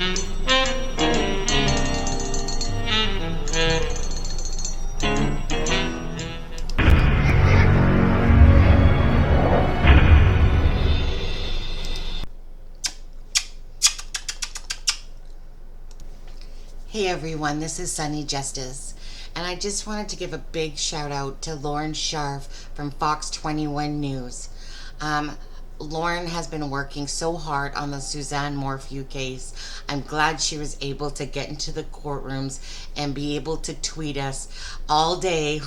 Hey everyone, this is Sunny Justice, and I just wanted to give a big shout out to Lauren Sharf from Fox 21 News. Lauren has been working so hard on the Suzanne Morphew case. I'm glad she was able to get into the courtrooms and be able to tweet us all day,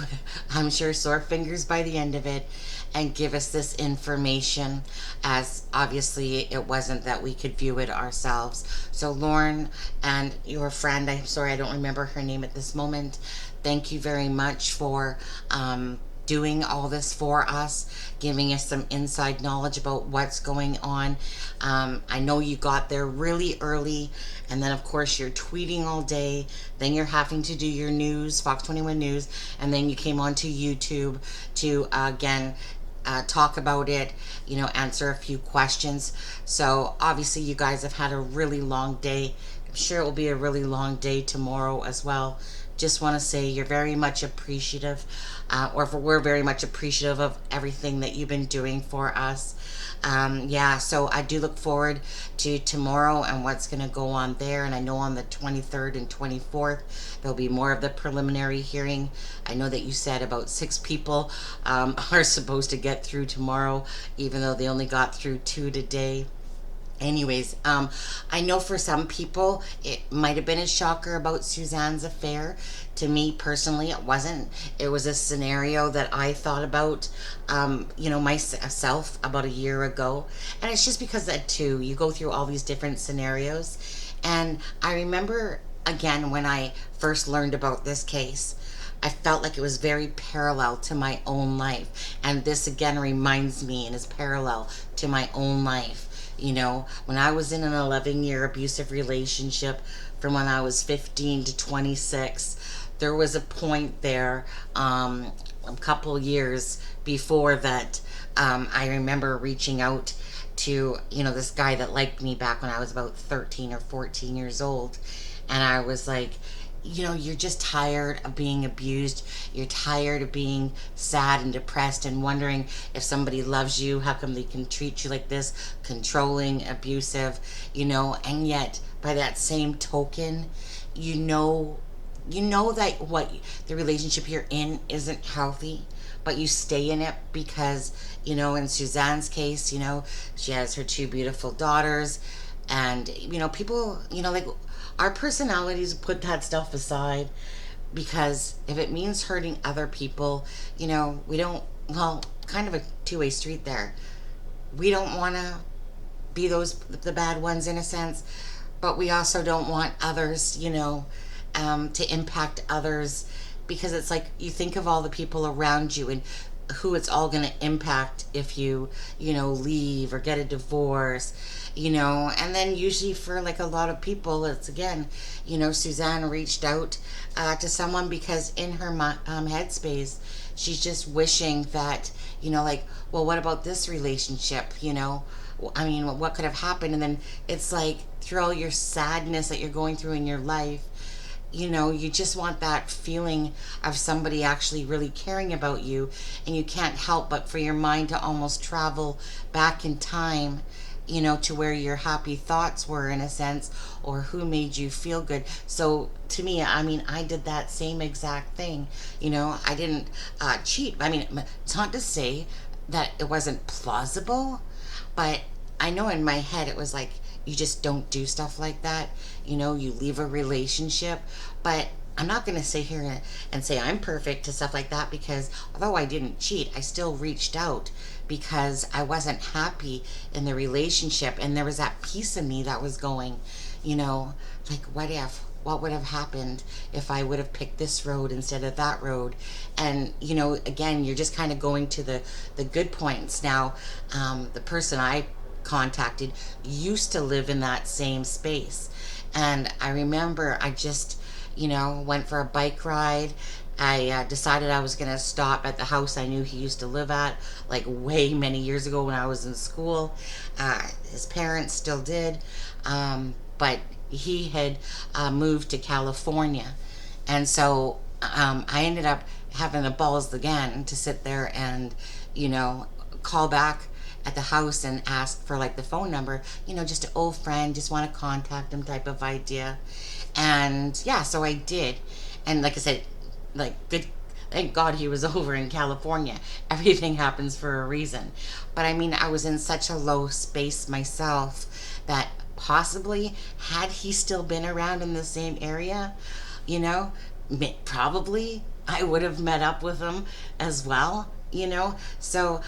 I'm sure sore fingers by the end of it, and give us this information, as obviously it wasn't that we could view it ourselves. So Lauren and your friend, I'm sorry I don't remember her name at this moment, thank you very much for doing all this for us, giving us some inside knowledge about what's going on. I know you got there really early, and then of course you're tweeting all day, then you're having to do your news, Fox 21 News, and then you came onto YouTube to again talk about it, answer a few questions. So obviously you guys have had a really long day. I'm sure it will be a really long day tomorrow as well. Just want to say you're very much appreciative, we're very much appreciative of everything that you've been doing for us. So I do look forward to tomorrow and what's going to go on there. And I know on the 23rd and 24th, there'll be more of the preliminary hearing. I know that you said about 6 people are supposed to get through tomorrow, even though they only got through 2 today. Anyways, I know for some people it might have been a shocker about Suzanne's affair. To me personally, it wasn't. It was a scenario that I thought about, myself about a year ago. And it's just because that too, you go through all these different scenarios. And I remember, again, when I first learned about this case, I felt like it was very parallel to my own life. And this again reminds me and is parallel to my own life. When I was in an 11-year abusive relationship from when I was 15 to 26, there was a point there, a couple years before that, I remember reaching out to, this guy that liked me back when I was about 13 or 14 years old. And I was like, you're just tired of being abused. You're tired of being sad and depressed and wondering if somebody loves you. How come they can treat you like this? Controlling, abusive, and yet by that same token, you know that what the relationship you're in isn't healthy, but you stay in it because, in Suzanne's case, she has her 2 beautiful daughters, and, people, our personalities put that stuff aside, because if it means hurting other people, we don't, kind of a two-way street there. We don't want to be the bad ones in a sense, but we also don't want others, to impact others, because it's like you think of all the people around you and who it's all going to impact if you leave or get a divorce, and then usually for like a lot of people, it's again, Suzanne reached out to someone because in her headspace, she's just wishing that, well, what about this relationship? I mean, what could have happened? And then it's like through all your sadness that you're going through in your life, you just want that feeling of somebody actually really caring about you, and you can't help but for your mind to almost travel back in time, to where your happy thoughts were in a sense, or who made you feel good. So to me, I mean, I did that same exact thing. I didn't cheat. I mean, it's not to say that it wasn't plausible, but I know in my head it was like, you just don't do stuff like that. You leave a relationship. But I'm not going to sit here and say I'm perfect to stuff like that, because although I didn't cheat, I still reached out because I wasn't happy in the relationship. And there was that piece of me that was going, like, what would have happened if I would have picked this road instead of that road? And, again, you're just kind of going to the good points. Now, the person I contacted used to live in that same space, and I remember I just went for a bike ride. I decided I was going to stop at the house I knew he used to live at, like way many years ago when I was in school. His parents still did, but he had moved to California. And so I ended up having the balls again to sit there and, you know, call back at the house and ask for like the phone number, you know, just an old friend, just want to contact him type of idea. And yeah, so I did. And like I said, like, good, thank God he was over in California. Everything happens for a reason. But I mean, I was in such a low space myself that possibly, had he still been around in the same area, you know, probably I would have met up with him as well, you know. So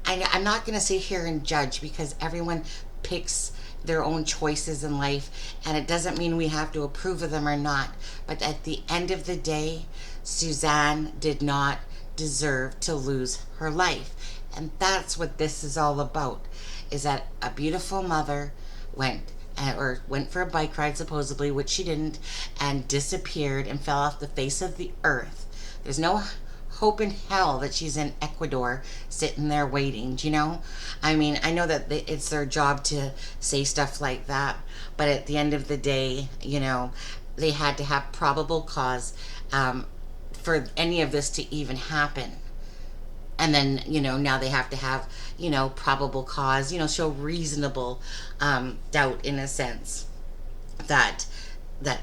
I'm not going to sit here and judge, because everyone picks their own choices in life, and it doesn't mean we have to approve of them or not. But at the end of the day, Suzanne did not deserve to lose her life. And that's what this is all about, is that a beautiful mother went or went for a bike ride, supposedly, which she didn't, and disappeared and fell off the face of the earth. There's no hope in hell that she's in Ecuador sitting there waiting, do you know? I mean, I know that it's their job to say stuff like that, but at the end of the day, you know, they had to have probable cause for any of this to even happen. And then, you know, now they have to have, you know, probable cause, you know, show reasonable doubt, in a sense, that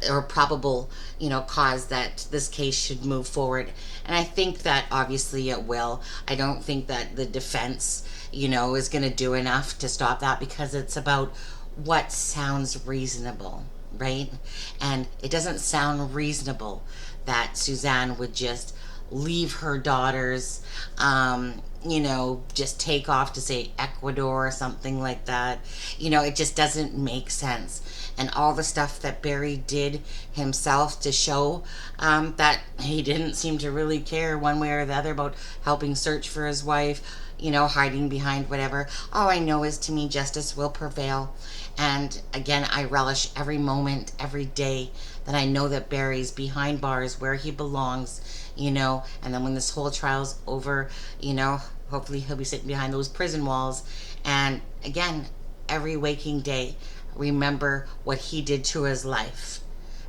or probable, you know, cause that this case should move forward. And I think that obviously it will. I don't think that the defense, you know, is going to do enough to stop that, because it's about what sounds reasonable, right? And it doesn't sound reasonable that Suzanne would just leave her daughters, you know, just take off to, say, Ecuador or something like that. You know, it just doesn't make sense. And all the stuff that Barry did himself to show that he didn't seem to really care one way or the other about helping search for his wife, you know, hiding behind whatever. All I know is, to me, justice will prevail. And again, I relish every moment, every day that I know that Barry's behind bars where he belongs, you know. And then when this whole trial's over, you know, hopefully he'll be sitting behind those prison walls. And again, every waking day, remember what he did to his life,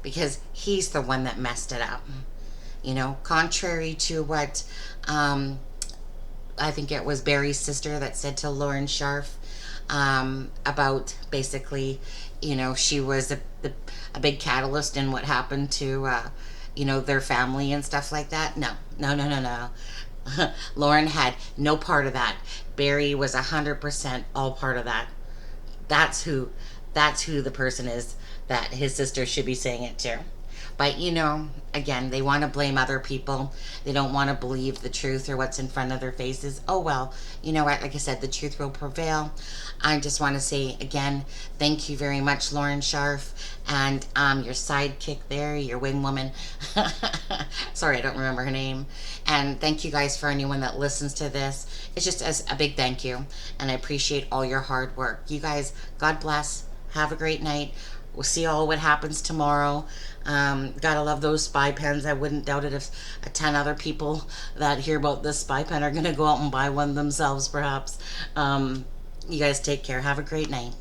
because he's the one that messed it up. You know, contrary to what I think it was Barry's sister that said to Lauren Sharf about, basically, you know, she was a big catalyst in what happened to, you know, their family and stuff like that. No. Lauren had no part of that. Barry was 100% all part of that. That's who the person is that his sister should be saying it to. But, you know, again, they want to blame other people. They don't want to believe the truth or what's in front of their faces. Oh, well, you know what? Like I said, the truth will prevail. I just want to say, again, thank you very much, Lauren Sharf, and your sidekick there, your wing woman. Sorry, I don't remember her name. And thank you guys for anyone that listens to this. It's just a big thank you, and I appreciate all your hard work. You guys, God bless. Have a great night. We'll see all what happens tomorrow. Gotta love those spy pens. I wouldn't doubt it if 10 other people that hear about this spy pen are gonna go out and buy one themselves, perhaps. You guys take care. Have a great night.